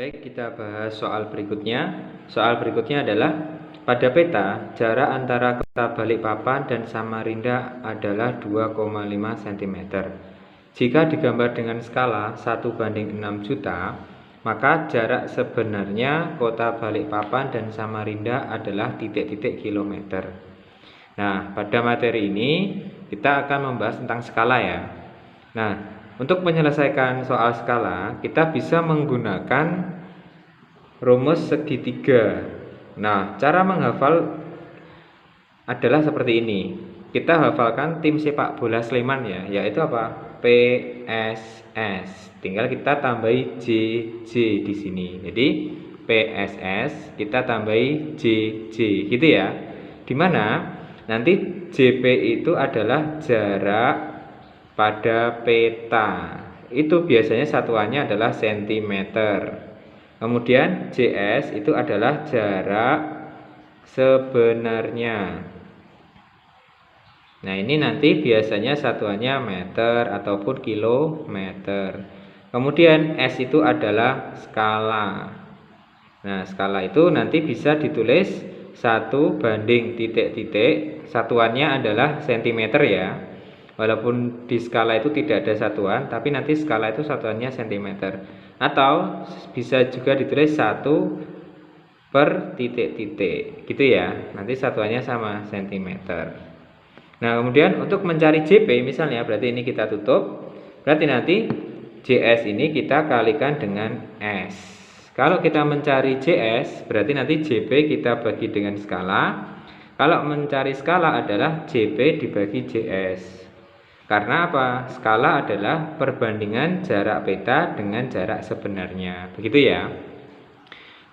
Baik, kita bahas soal berikutnya. Soal berikutnya adalah pada peta, jarak antara kota Balikpapan dan Samarinda adalah 2,5 cm. Jika digambar dengan skala 1:6 juta, maka jarak sebenarnya kota Balikpapan dan Samarinda adalah titik-titik kilometer. Nah, pada materi ini kita akan membahas tentang skala ya. Nah, untuk menyelesaikan soal skala, kita bisa menggunakan rumus segitiga. Nah, cara menghafal adalah seperti ini. Kita hafalkan tim sepak bola Sleman ya, yaitu apa? PSS. Tinggal kita tambahi JJ di sini. Jadi PSS kita tambahi JJ gitu ya. Dimana nanti JP itu adalah jarak pada peta. Itu biasanya satuannya adalah cm. Kemudian JS itu adalah jarak sebenarnya. Nah, ini nanti biasanya satuannya meter ataupun kilometer. Kemudian S itu adalah skala. Nah, skala itu nanti bisa ditulis 1:, titik-titik, satuannya adalah cm ya. Walaupun di skala itu tidak ada satuan, tapi nanti skala itu satuannya cm. Atau bisa juga ditulis 1/titik-titik gitu ya. Nanti satuannya sama cm. Nah, kemudian untuk mencari JP misalnya, berarti ini kita tutup. Berarti nanti JS ini kita kalikan dengan S. Kalau kita mencari JS, berarti nanti JP kita bagi dengan skala. Kalau mencari skala adalah JP dibagi JS. Karena apa? Skala adalah perbandingan jarak peta dengan jarak sebenarnya. Begitu ya.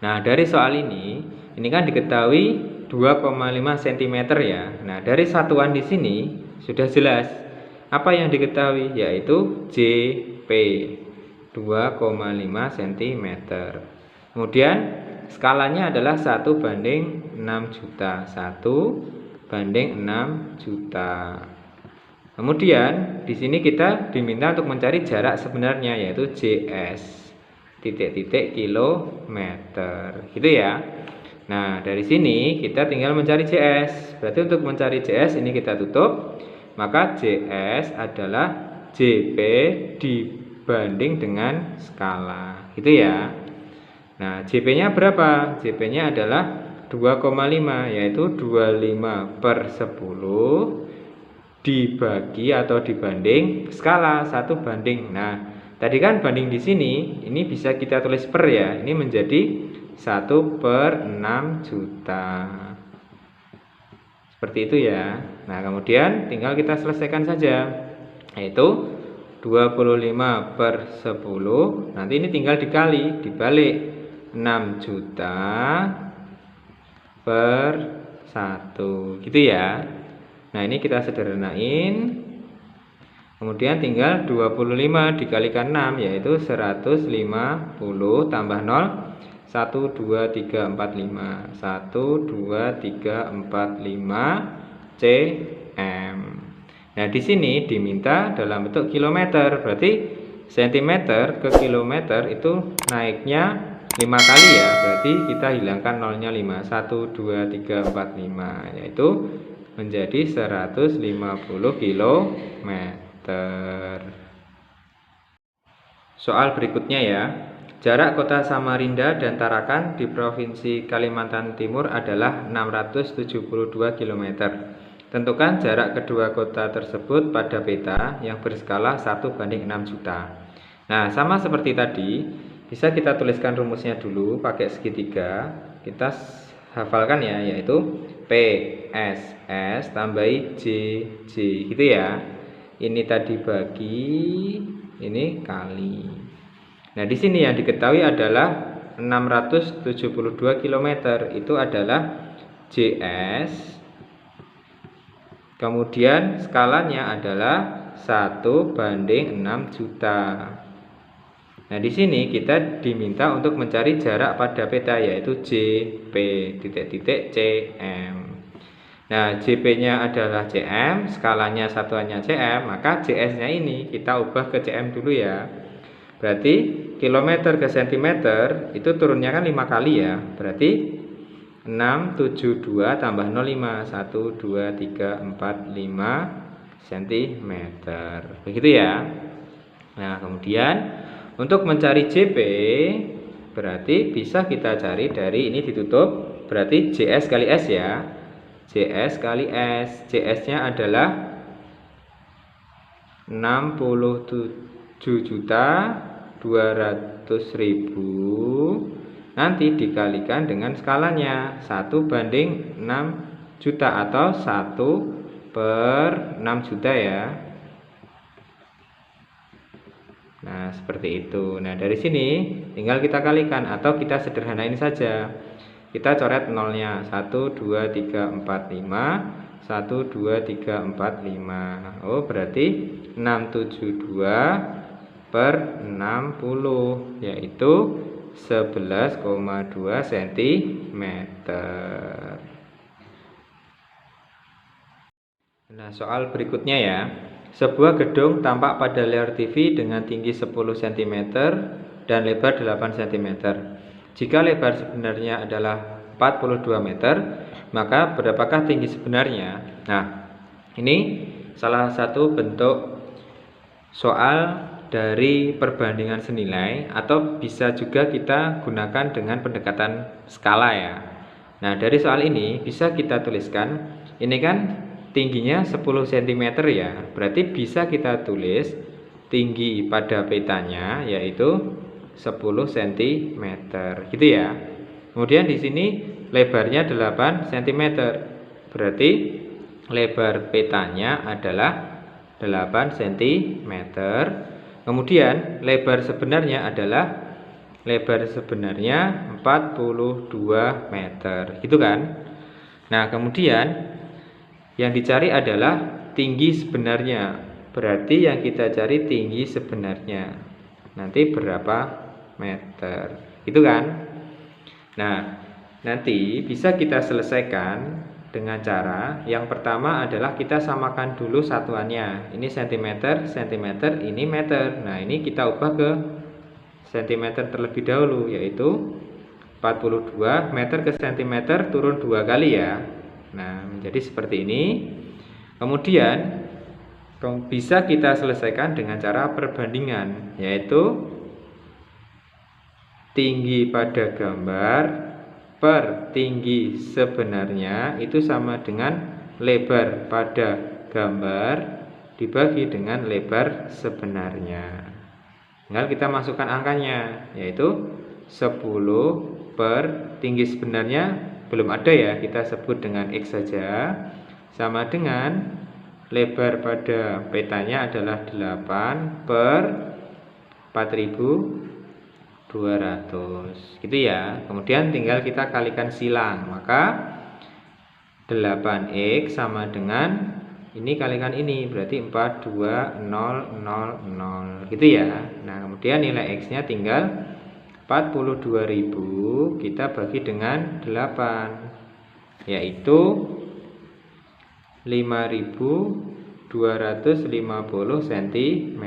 Nah, dari soal ini kan diketahui 2,5 cm ya. Nah, dari satuan di sini sudah jelas apa yang diketahui, yaitu JP 2,5 cm. Kemudian skalanya adalah 1:6 juta. 1:6 juta. Kemudian di sini kita diminta untuk mencari jarak sebenarnya, yaitu JS titik-titik kilometer gitu ya. Nah, dari sini kita tinggal mencari JS. Berarti untuk mencari JS ini kita tutup, maka JS adalah JP dibanding dengan skala gitu ya. Nah, JP-nya berapa? JP-nya adalah 2,5, yaitu 25/10 dibagi atau dibanding skala 1:. Nah, tadi kan banding di sini, ini bisa kita tulis per ya. Ini menjadi 1/6 juta. Seperti itu ya. Nah, kemudian tinggal kita selesaikan saja, yaitu 25/10. Nanti ini tinggal dibalik 6 juta per 1 gitu ya. Nah, ini kita sederhanain. Kemudian tinggal 25 dikalikan 6, yaitu 150 tambah 0 1 2 3 4 5 1 2 3 4 5 cm. Nah, di sini diminta dalam bentuk kilometer. Berarti cm ke kilometer itu naiknya 5 kali ya. Berarti kita hilangkan nolnya 5. 1 2 3 4 5, yaitu menjadi 150 km. Soal berikutnya ya. Jarak kota Samarinda dan Tarakan di Provinsi Kalimantan Timur adalah 672 km. Tentukan jarak kedua kota tersebut pada peta yang berskala 1:6 juta. Nah, sama seperti tadi, bisa kita tuliskan rumusnya dulu pakai segitiga. Kita hafalkan ya, yaitu PSS tambahi JJ gitu ya. Ini tadi bagi, ini kali. Nah, di sini yang diketahui adalah 672 km. Itu adalah JS. Kemudian skalanya adalah 1:6 juta. Nah, di sini kita diminta untuk mencari jarak pada peta, yaitu JP titik-titik cm. Nah, JP-nya adalah cm, skalanya satuannya cm, maka JS-nya ini kita ubah ke cm dulu ya. Berarti kilometer ke sentimeter itu turunnya kan 5 kali ya. Berarti 6, 7, 2 tambah 0, 5. 1, 2, 3, 4, 5 cm. Begitu ya. Nah, kemudian untuk mencari JP berarti bisa kita cari dari ini ditutup, berarti JS kali S ya. JS kali S. JS-nya adalah 67.200.000 nanti dikalikan dengan skalanya 1/6 juta atau 1/6 juta ya. Nah, seperti itu. Nah, dari sini tinggal kita kalikan atau kita sederhanain saja. Kita coret nolnya 1, 2, 3, 4, 5. 1, 2, 3, 4, 5. Oh, berarti 672/60 yaitu 11,2 cm. Nah, soal berikutnya ya. Sebuah gedung tampak pada layar TV dengan tinggi 10 cm dan lebar 8 cm. Jika lebar sebenarnya adalah 42 meter, maka berapakah tinggi sebenarnya? Nah, ini salah satu bentuk soal dari perbandingan senilai atau bisa juga kita gunakan dengan pendekatan skala ya. Nah, dari soal ini bisa kita tuliskan, ini kan tingginya 10 cm ya, berarti bisa kita tulis tinggi pada petanya yaitu 10 cm gitu ya. Kemudian di sini lebarnya 8 cm, berarti lebar petanya adalah 8 cm. Kemudian lebar sebenarnya adalah 42 meter gitu kan. Nah, kemudian yang dicari adalah tinggi sebenarnya. Berarti yang kita cari tinggi sebenarnya. Nanti berapa meter? Gitu kan? Nah, nanti bisa kita selesaikan dengan cara yang pertama adalah kita samakan dulu satuannya. Ini cm, ini meter. Nah, ini kita ubah ke cm terlebih dahulu, yaitu 42 meter ke cm turun 2 kali ya. Nah, menjadi seperti ini. Kemudian bisa kita selesaikan dengan cara perbandingan, yaitu tinggi pada gambar per tinggi sebenarnya itu sama dengan lebar pada gambar dibagi dengan lebar sebenarnya. Tinggal kita masukkan angkanya, yaitu 10 per tinggi sebenarnya belum ada ya, kita sebut dengan X saja, sama dengan lebar pada petanya adalah 8 per 4.200 gitu ya. Kemudian tinggal kita kalikan silang, maka 8X sama dengan ini kalikan ini, berarti 42000 gitu ya. Nah, kemudian nilai X nya tinggal 42.000 kita bagi dengan 8, yaitu 5.250 cm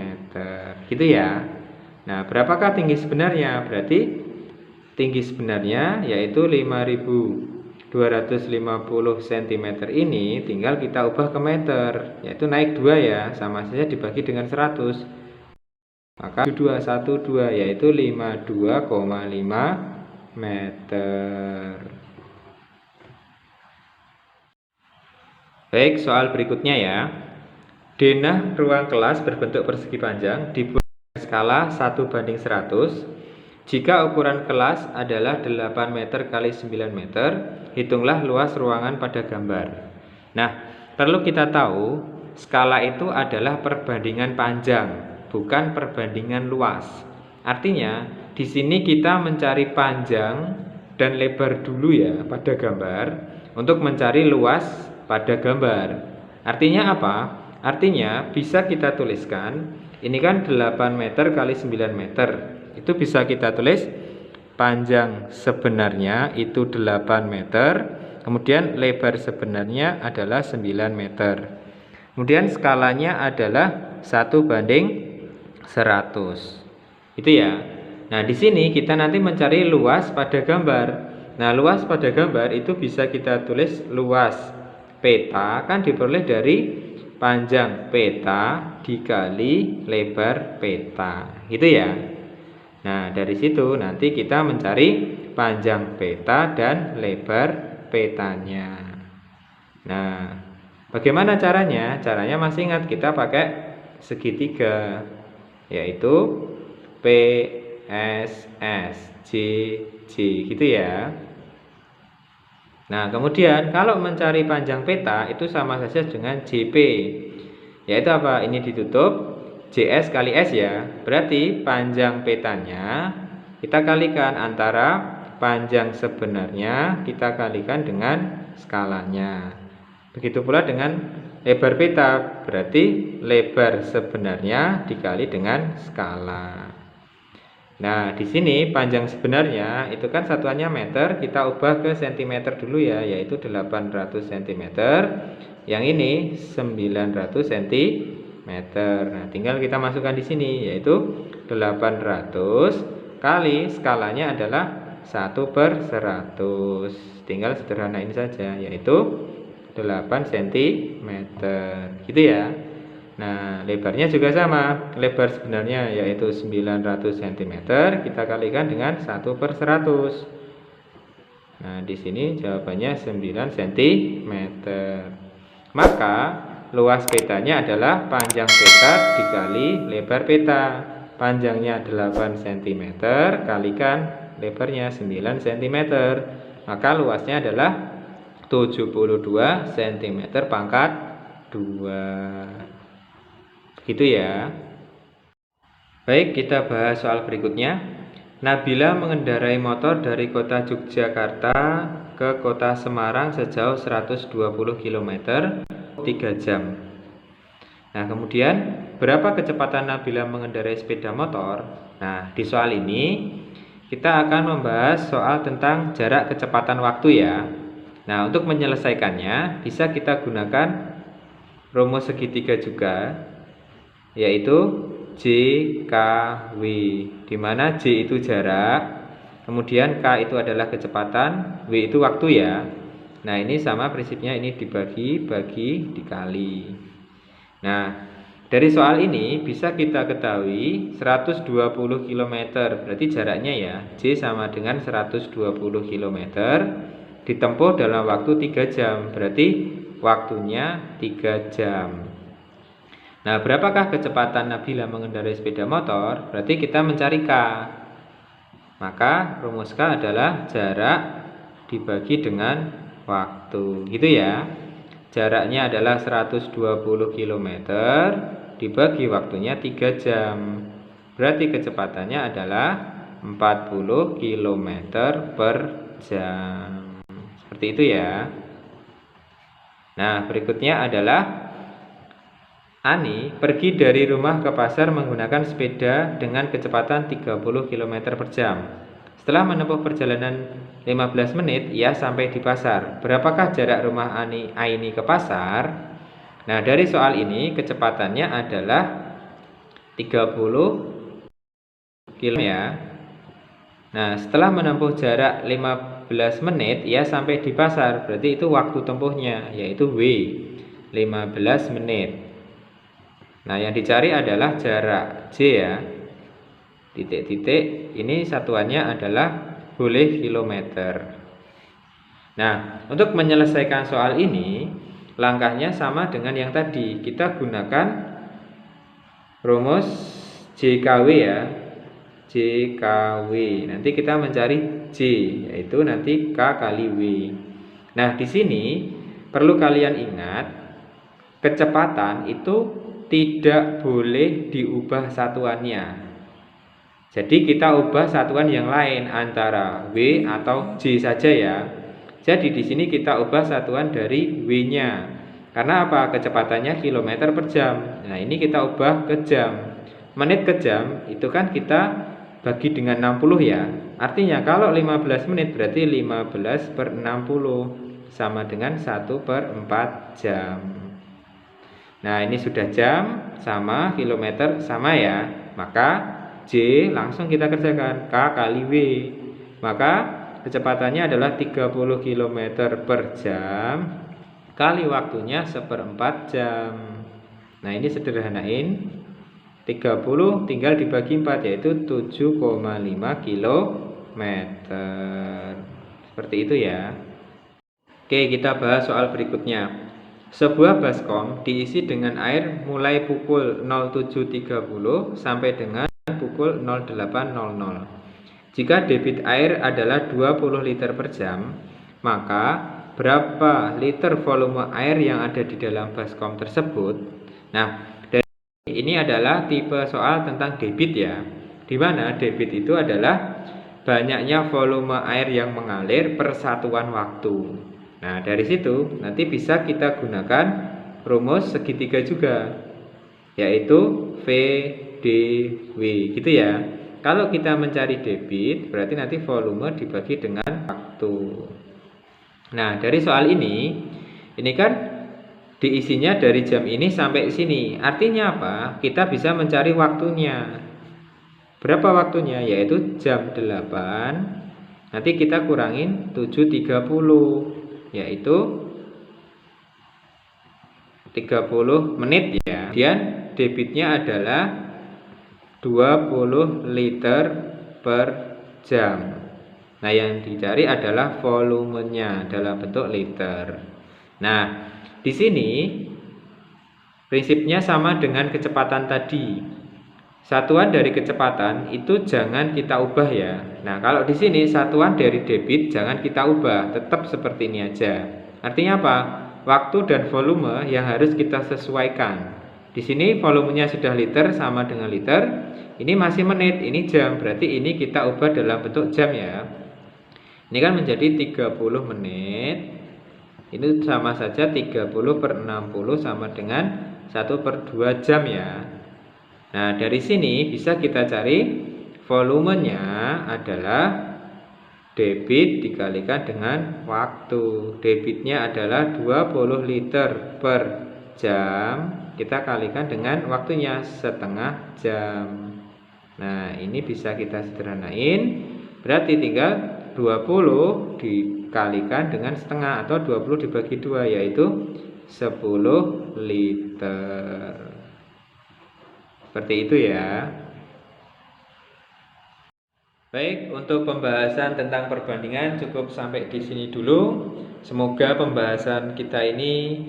gitu ya. Nah, berapakah tinggi sebenarnya? Berarti tinggi sebenarnya yaitu 5.250 cm ini tinggal kita ubah ke meter, yaitu naik 2 ya, sama saja dibagi dengan 100. Maka 212 yaitu 52,5 meter. Baik, soal berikutnya ya. Denah ruang kelas berbentuk persegi panjang dibuat dengan skala 1/100. Jika ukuran kelas adalah 8 meter kali 9 meter, hitunglah luas ruangan pada gambar. Nah, perlu kita tahu skala itu adalah perbandingan panjang, bukan perbandingan luas. Artinya, di sini kita mencari panjang dan lebar dulu ya pada gambar untuk mencari luas pada gambar. Artinya apa? Artinya bisa kita tuliskan, ini kan 8 meter kali 9 meter. Itu bisa kita tulis panjang sebenarnya itu 8 meter, kemudian lebar sebenarnya adalah 9 meter. Kemudian skalanya adalah 1/100. Itu ya. Nah, di sini kita nanti mencari luas pada gambar. Nah, luas pada gambar itu bisa kita tulis luas peta kan diperoleh dari panjang peta dikali lebar peta. Gitu ya. Nah, dari situ nanti kita mencari panjang peta dan lebar petanya. Nah, bagaimana caranya? Caranya masih ingat, kita pakai segitiga, yaitu P, S, S, J, J, gitu ya. Nah, kemudian kalau mencari panjang peta itu sama saja dengan JP, yaitu apa? Ini ditutup JS kali S ya. Berarti panjang petanya kita kalikan antara panjang sebenarnya kita kalikan dengan skalanya. Begitu pula dengan lebar peta, berarti lebar sebenarnya dikali dengan skala. Nah, di sini panjang sebenarnya itu kan satuannya meter, kita ubah ke cm dulu ya, yaitu 800 cm. Yang ini 900 cm. Nah, tinggal kita masukkan di sini, yaitu 800 kali skalanya adalah 1/100. Tinggal sederhanain saja, yaitu 8 cm. Gitu ya. Nah, lebarnya juga sama. Lebar sebenarnya yaitu 900 cm, kita kalikan dengan 1/100. Nah, di sini jawabannya 9 cm. Maka luas petanya adalah panjang peta dikali lebar peta. Panjangnya 8 cm kalikan lebarnya 9 cm. Maka luasnya adalah 72 cm pangkat 2. Gitu ya. Baik, kita bahas soal berikutnya. Nabila mengendarai motor dari kota Yogyakarta ke kota Semarang sejauh 120 km 3 jam. Nah, kemudian berapa kecepatan Nabila mengendarai sepeda motor? Nah, di soal ini kita akan membahas soal tentang jarak kecepatan waktu ya. Nah, untuk menyelesaikannya bisa kita gunakan rumus segitiga juga, yaitu JKW, di mana J itu jarak, kemudian K itu adalah kecepatan, W itu waktu ya. Nah, ini sama prinsipnya, ini dibagi dikali. Nah, dari soal ini bisa kita ketahui 120 km berarti jaraknya ya, J sama dengan 120 km ditempuh dalam waktu 3 jam, berarti waktunya 3 jam. Nah, berapakah kecepatan Nabila mengendarai sepeda motor? Berarti kita mencari K. Maka rumus K adalah jarak dibagi dengan waktu. Gitu ya. Jaraknya adalah 120 km dibagi waktunya 3 jam. Berarti kecepatannya adalah 40 km per jam. Seperti itu ya. Nah, berikutnya adalah Ani pergi dari rumah ke pasar menggunakan sepeda dengan kecepatan 30 km per jam. Setelah menempuh perjalanan 15 menit, ia sampai di pasar. Berapakah jarak rumah Aini ke pasar? Nah, dari soal ini kecepatannya adalah 30 km ya. Nah, setelah menempuh jarak 15 menit, ia sampai di pasar. Berarti itu waktu tempuhnya, yaitu W, 15 menit. Nah, yang dicari adalah jarak J ya. Titik-titik ini satuannya adalah boleh kilometer. Nah, untuk menyelesaikan soal ini, langkahnya sama dengan yang tadi. Kita gunakan rumus JKW ya. JKW. Nanti kita mencari J, yaitu nanti K kali W. Nah, di sini perlu kalian ingat, kecepatan itu tidak boleh diubah satuannya. Jadi kita ubah satuan yang lain antara W atau J saja ya. Jadi di sini kita ubah satuan dari W-nya. Karena apa? Kecepatannya kilometer per jam. Nah, ini kita ubah ke jam. Menit ke jam itu kan kita bagi dengan 60 ya. Artinya kalau 15 menit berarti 15/60 sama dengan 1/4 jam. Nah, ini sudah jam sama kilometer sama ya. Maka J langsung kita kerjakan, K kali W. Maka kecepatannya adalah 30 km per jam kali waktunya 1/4 jam. Nah, ini sederhanain. 30 tinggal dibagi 4 yaitu 7,5 km. Seperti itu ya. Oke, kita bahas soal berikutnya. Sebuah baskom diisi dengan air mulai pukul 07.30 sampai dengan pukul 08.00. Jika debit air adalah 20 liter per jam, maka berapa liter volume air yang ada di dalam baskom tersebut? Nah, ini adalah tipe soal tentang debit ya, di mana debit itu adalah banyaknya volume air yang mengalir per satuan waktu. Nah, dari situ nanti bisa kita gunakan rumus segitiga juga, yaitu VDW gitu ya. Kalau kita mencari debit, berarti nanti volume dibagi dengan waktu. Nah, dari soal ini kan diisinya dari jam ini sampai sini. Artinya apa? Kita bisa mencari waktunya. Berapa waktunya? Yaitu jam 8. Nanti kita kurangin 7.30, yaitu 30 menit ya. Kemudian debitnya adalah 20 liter per jam. Nah, yang dicari adalah volumenya dalam bentuk liter. Nah, di sini prinsipnya sama dengan kecepatan tadi. Satuan dari kecepatan itu jangan kita ubah ya. Nah, kalau di sini satuan dari debit jangan kita ubah, tetap seperti ini aja. Artinya apa? Waktu dan volume yang harus kita sesuaikan. Di sini volumenya sudah liter sama dengan liter. Ini masih menit, ini jam. Berarti ini kita ubah dalam bentuk jam ya. Ini kan menjadi 30 menit. Ini sama saja 30 per 60 sama dengan 1/2 jam ya. Nah, dari sini bisa kita cari volumenya adalah debit dikalikan dengan waktu. Debitnya adalah 20 liter per jam. Kita kalikan dengan waktunya setengah jam. Nah, ini bisa kita sederhanain. Berarti tinggal 20 dikalikan dengan setengah atau 20 dibagi 2 yaitu 10 liter. Seperti itu ya. Baik, untuk pembahasan tentang perbandingan cukup sampai di sini dulu. Semoga pembahasan kita ini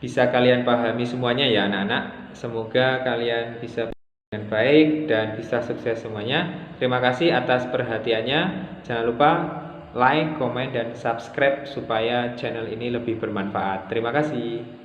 bisa kalian pahami semuanya ya anak-anak. Semoga kalian bisa dengan baik dan bisa sukses semuanya. Terima kasih atas perhatiannya. Jangan lupa like, komen, dan subscribe supaya channel ini lebih bermanfaat. Terima kasih.